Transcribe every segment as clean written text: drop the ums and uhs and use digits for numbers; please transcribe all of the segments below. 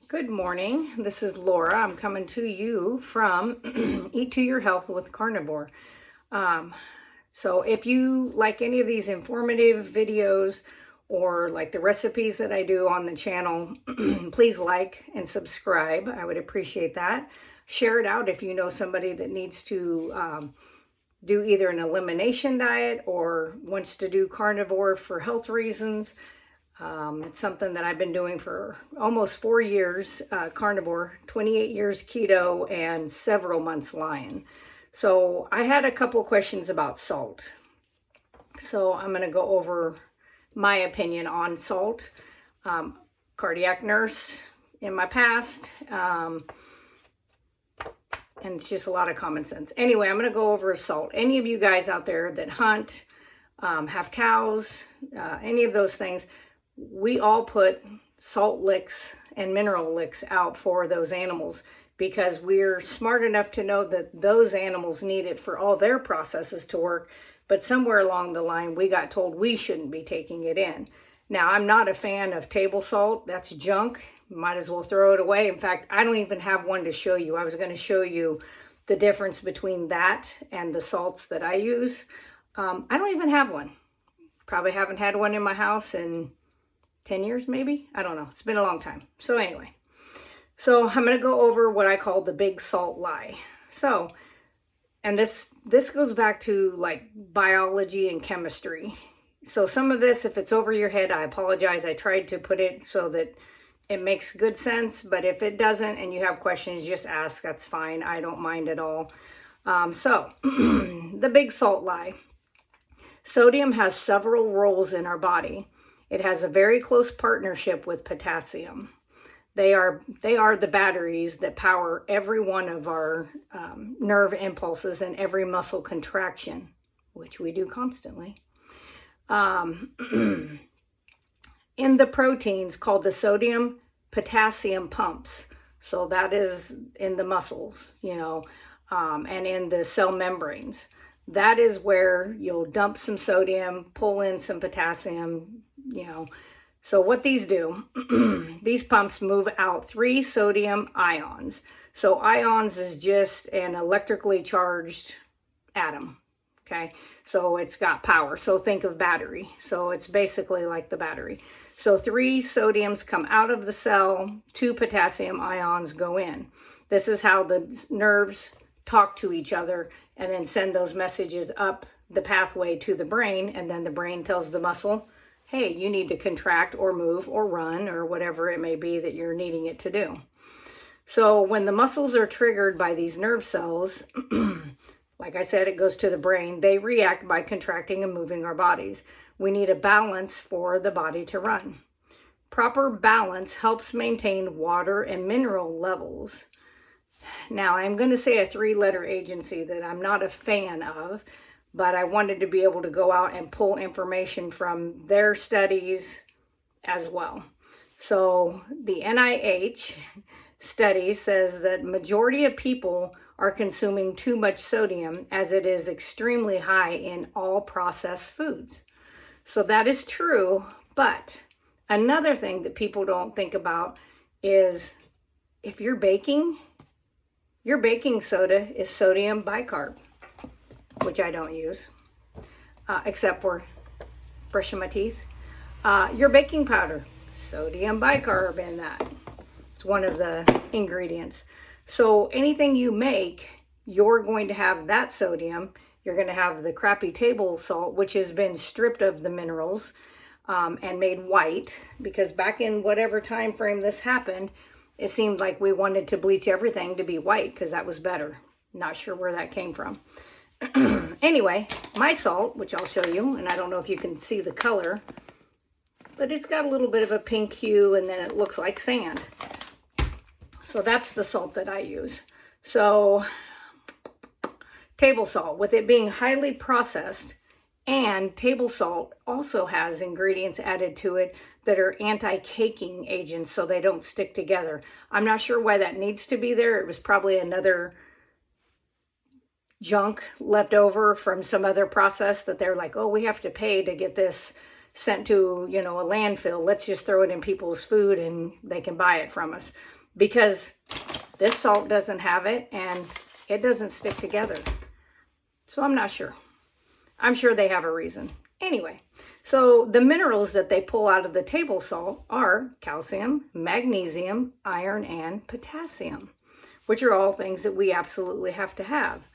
Good morning. This is Laura. I'm coming to you from Eat to Your Health with Carnivore. So if you like any of these informative videos or like the recipes that I do on the channel, please like and subscribe. I would appreciate that. Share it out if you know somebody that needs to do either an elimination diet or wants to do carnivore for health reasons. It's something that I've been doing for almost 4 years, carnivore, 28 years keto, and several months lion. So I had a couple questions about salt. So I'm going to go over my opinion on salt. Cardiac nurse in my past, and it's just a lot of common sense. Anyway, I'm going to go over salt. Any of you guys out there that hunt, have cows, any of those things, we all put salt licks and mineral licks out for those animals because we're smart enough to know that those animals need it for all their processes to work. But somewhere along the line, we got told we shouldn't be taking it in. Now, I'm not a fan of table salt. That's junk. Might as well throw it away. In fact, I don't even have one to show you. I was going to show you the difference between that and the salts that I use. I don't even have one. Probably haven't had one in my house in 10 years maybe? I don't know. It's been a long time. So anyway, I'm going to go over what I call the big salt lie. So, and this goes back to like biology and chemistry. So some of this, if it's over your head, I apologize. I tried to put it so that it makes good sense, but if it doesn't and you have questions, just ask. That's fine. I don't mind at all. The big salt lie. Sodium has several roles in our body. It has a very close partnership with potassium. They are the batteries that power every one of our nerve impulses and every muscle contraction, which we do constantly. In the proteins called the sodium potassium pumps. So that is in the muscles, and in the cell membranes. That is where you'll dump some sodium, pull in some potassium, So what these do, these pumps move out 3 sodium ions. So ions is just an electrically charged atom, okay? So it's got power. So think of battery. So it's basically like the battery. So 3 sodiums come out of the cell, 2 potassium ions go in. This is how the nerves talk to each other and then send those messages up the pathway to the brain, and then the brain tells the muscle, hey, you need to contract or move or run or whatever it may be that you're needing it to do. So when the muscles are triggered by these nerve cells, like I said, it goes to the brain. They react by contracting and moving our bodies. We need a balance for the body to run. Proper balance helps maintain water and mineral levels. Now, I'm going to say a 3-letter agency that I'm not a fan of, but I wanted to be able to go out and pull information from their studies as well. So the NIH study says that majority of people are consuming too much sodium as it is extremely high in all processed foods. So that is true, but another thing that people don't think about is if you're baking, your baking soda is sodium bicarb, which I don't use, except for brushing my teeth. Your baking powder, sodium bicarb in that. It's one of the ingredients. So anything you make, you're going to have that sodium. You're going to have the crappy table salt, which has been stripped of the minerals and made white, because back in whatever time frame this happened, it seemed like we wanted to bleach everything to be white because that was better. Not sure where that came from. Anyway, my salt, which I'll show you, and I don't know if you can see the color, but it's got a little bit of a pink hue and then it looks like sand. So that's the salt that I use. So table salt, with it being highly processed, and table salt also has ingredients added to it that are anti-caking agents so they don't stick together. I'm not sure why that needs to be there. It was probably another junk left over from some other process that they're like, oh, we have to pay to get this sent to, a landfill. Let's just throw it in people's food and they can buy it from us. because this salt doesn't have it and it doesn't stick together. So I'm not sure. I'm sure they have a reason. Anyway, so the minerals that they pull out of the table salt are calcium, magnesium, iron, and potassium, which are all things that we absolutely have to have.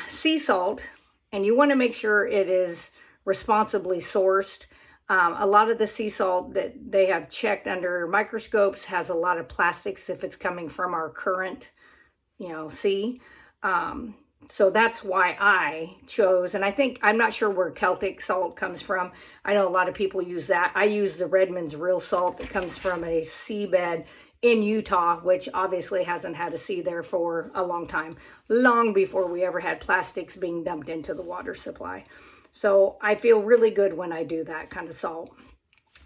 Sea salt, and you want to make sure it is responsibly sourced. A lot of the sea salt that they have checked under microscopes has a lot of plastics if it's coming from our current, sea. So that's why I chose, and I'm not sure where Celtic salt comes from. I know a lot of people use that. I use the Redmond's real salt that comes from a seabed in Utah, which obviously hasn't had a sea there for a long time, long before we ever had plastics being dumped into the water supply. So I feel really good when I do that kind of salt.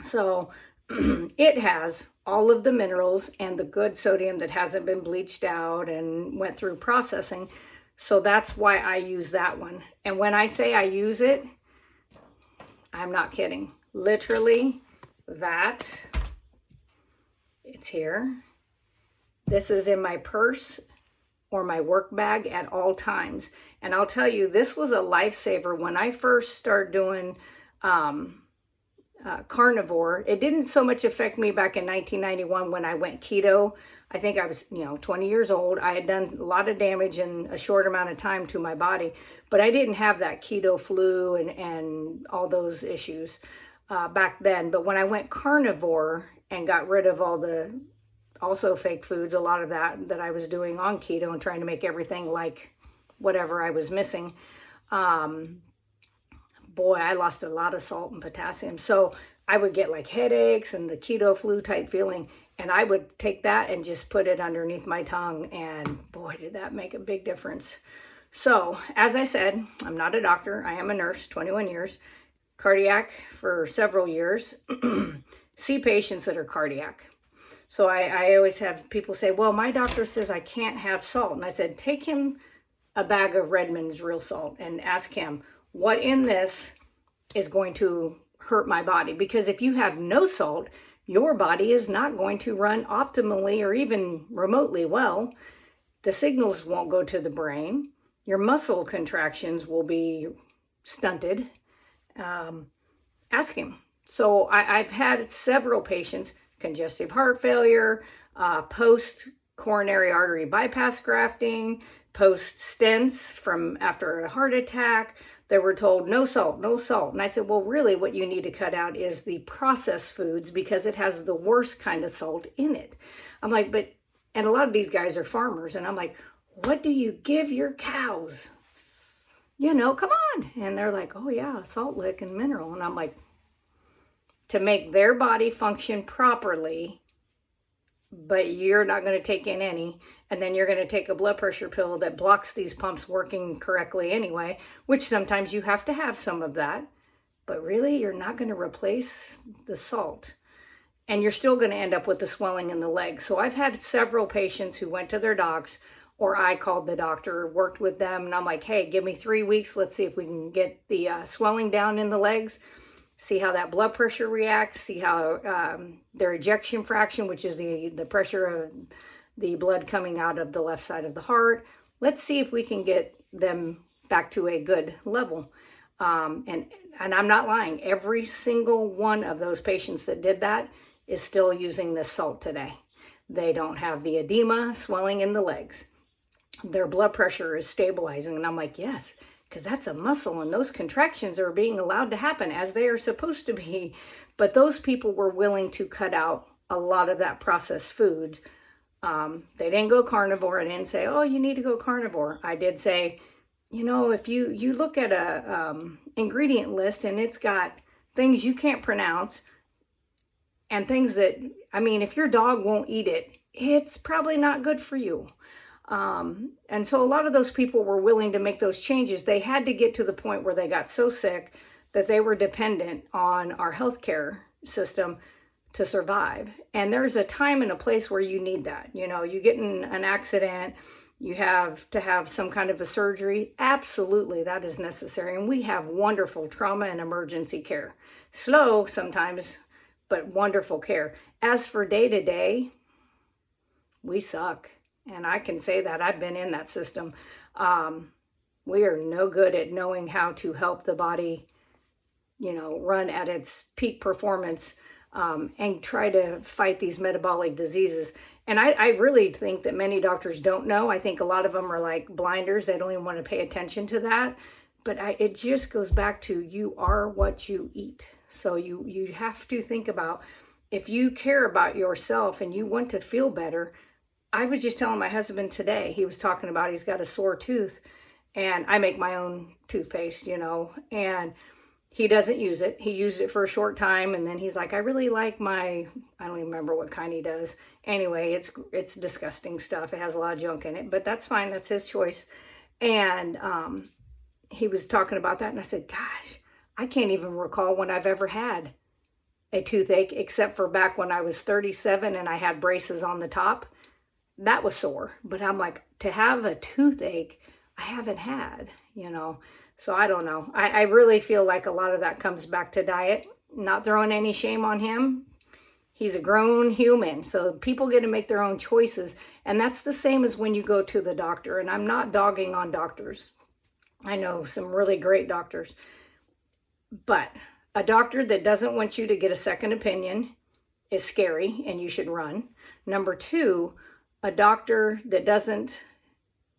So it has all of the minerals and the good sodium that hasn't been bleached out and went through processing. So that's why I use that one. And when I say I use it, I'm not kidding. Literally, it's here. This is in my purse or my work bag at all times. And I'll tell you, this was a lifesaver when I first started doing carnivore. It didn't so much affect me back in 1991 when I went keto. I think I was, 20 years old. I had done a lot of damage in a short amount of time to my body, but I didn't have that keto flu and all those issues back then. But when I went carnivore and got rid of all the also fake foods, a lot of that I was doing on keto and trying to make everything like whatever I was missing, boy, I lost a lot of salt and potassium. So I would get like headaches and the keto flu type feeling. And I would take that and just put it underneath my tongue. And boy, did that make a big difference. So as I said, I'm not a doctor. I am a nurse, 21 years, cardiac for several years, see patients that are cardiac. So I always have people say, well, my doctor says I can't have salt. And I said, take him a bag of Redmond's real salt and ask him what in this is going to hurt my body. Because if you have no salt, your body is not going to run optimally or even remotely well. The signals won't go to the brain. Your muscle contractions will be stunted. Ask him. So I've had several patients, congestive heart failure, post coronary artery bypass grafting, post stents from after a heart attack. They were told no salt, no salt. And I said, well, really what you need to cut out is the processed foods because it has the worst kind of salt in it. I'm like, and a lot of these guys are farmers. And I'm like, what do you give your cows? Come on. And they're like, oh yeah, salt lick and mineral. And I'm like, to make their body function properly, but you're not going to take in any, and then you're going to take a blood pressure pill that blocks these pumps working correctly anyway, which sometimes you have to have some of that, but really you're not going to replace the salt, and you're still going to end up with the swelling in the legs. So I've had several patients who went to their docs, or I called the doctor, worked with them, and I'm like, hey, give me 3 weeks. Let's see if we can get the swelling down in the legs. See how that blood pressure reacts, see how their ejection fraction, which is the pressure of the blood coming out of the left side of the heart. Let's see if we can get them back to a good level. And I'm not lying. Every single one of those patients that did that is still using this salt today. They don't have the edema, swelling in the legs. Their blood pressure is stabilizing. And I'm like, yes, because that's a muscle and those contractions are being allowed to happen as they are supposed to be. But those people were willing to cut out a lot of that processed food. They didn't go carnivore. I didn't say, oh, you need to go carnivore. I did say, if you look at a ingredient list and it's got things you can't pronounce and things that, if your dog won't eat it, it's probably not good for you. And so a lot of those people were willing to make those changes. They had to get to the point where they got so sick that they were dependent on our healthcare system to survive. And there's a time and a place where you need that. You get in an accident, you have to have some kind of a surgery. Absolutely, that is necessary. And we have wonderful trauma and emergency care. Slow sometimes, but wonderful care. As for day to day, we suck. And I can say that. I've been in that system. We are no good at knowing how to help the body, run at its peak performance, and try to fight these metabolic diseases. And I really think that many doctors don't know. I think a lot of them are like blinders. They don't even want to pay attention to that. But it just goes back to, you are what you eat. So you have to think about, if you care about yourself and you want to feel better. I was just telling my husband today, he was talking about he's got a sore tooth, and I make my own toothpaste, and he doesn't use it. He used it for a short time, and then he's like, I really like I don't even remember what kind he does. Anyway, it's disgusting stuff. It has a lot of junk in it, but that's fine. That's his choice. And he was talking about that, and I said, gosh, I can't even recall when I've ever had a toothache, except for back when I was 37 and I had braces on the top. That was sore. But I'm like, to have a toothache, I haven't had, So I don't know. I really feel like a lot of that comes back to diet. Not throwing any shame on him. He's a grown human. So people get to make their own choices. And that's the same as when you go to the doctor. And I'm not dogging on doctors. I know some really great doctors. But a doctor that doesn't want you to get a second opinion is scary, and you should run. Number two, a doctor that doesn't,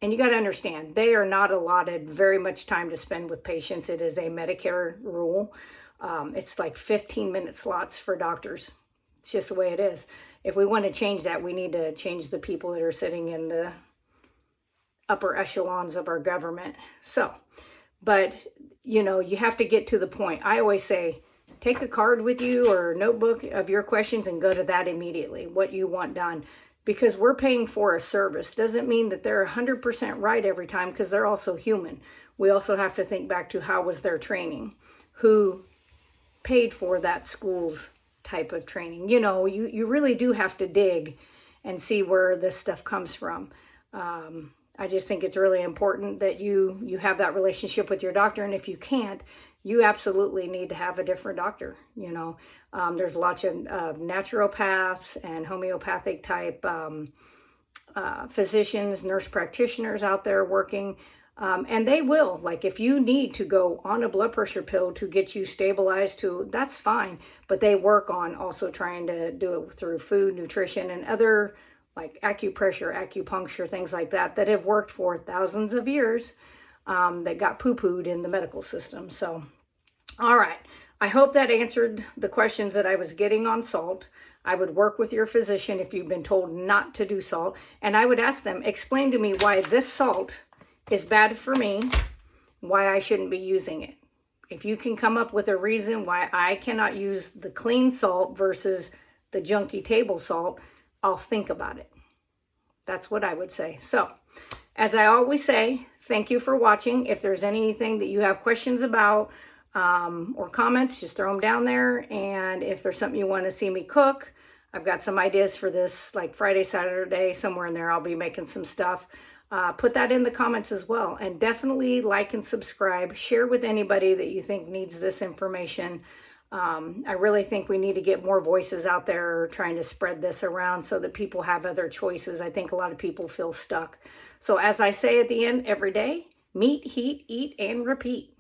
and you got to understand, they are not allotted very much time to spend with patients. It is a Medicare rule. It's like 15-minute slots for doctors. It's just the way it is. If we want to change that, we need to change the people that are sitting in the upper echelons of our government. So, but, you have to get to the point. I always say, take a card with you or a notebook of your questions and go to that immediately, what you want done. Because we're paying for a service. Doesn't mean that they're 100% right every time, because they're also human. We also have to think back to, how was their training? Who paid for that school's type of training? You really do have to dig and see where this stuff comes from. I just think it's really important that you have that relationship with your doctor. And if you can't, you absolutely need to have a different doctor. There's lots of naturopaths and homeopathic type physicians, nurse practitioners out there working. And they will, like, if you need to go on a blood pressure pill to get you stabilized, that's fine. But they work on also trying to do it through food, nutrition, and other like acupressure, acupuncture, things like that have worked for thousands of years, that got poo-pooed in the medical system. So, all right. I hope that answered the questions that I was getting on salt. I would work with your physician if you've been told not to do salt. And I would ask them, explain to me why this salt is bad for me, why I shouldn't be using it. If you can come up with a reason why I cannot use the clean salt versus the junky table salt, I'll think about it. That's what I would say. So, as I always say, thank you for watching. If there's anything that you have questions about or comments, just throw them down there. And if there's something you want to see me cook, I've got some ideas for this, like Friday, Saturday, somewhere in there, I'll be making some stuff. Put that in the comments as well. And definitely like and subscribe. Share with anybody that you think needs this information. I really think we need to get more voices out there trying to spread this around so that people have other choices. I think a lot of people feel stuck. So as I say at the end every day, meet, heat, eat, and repeat.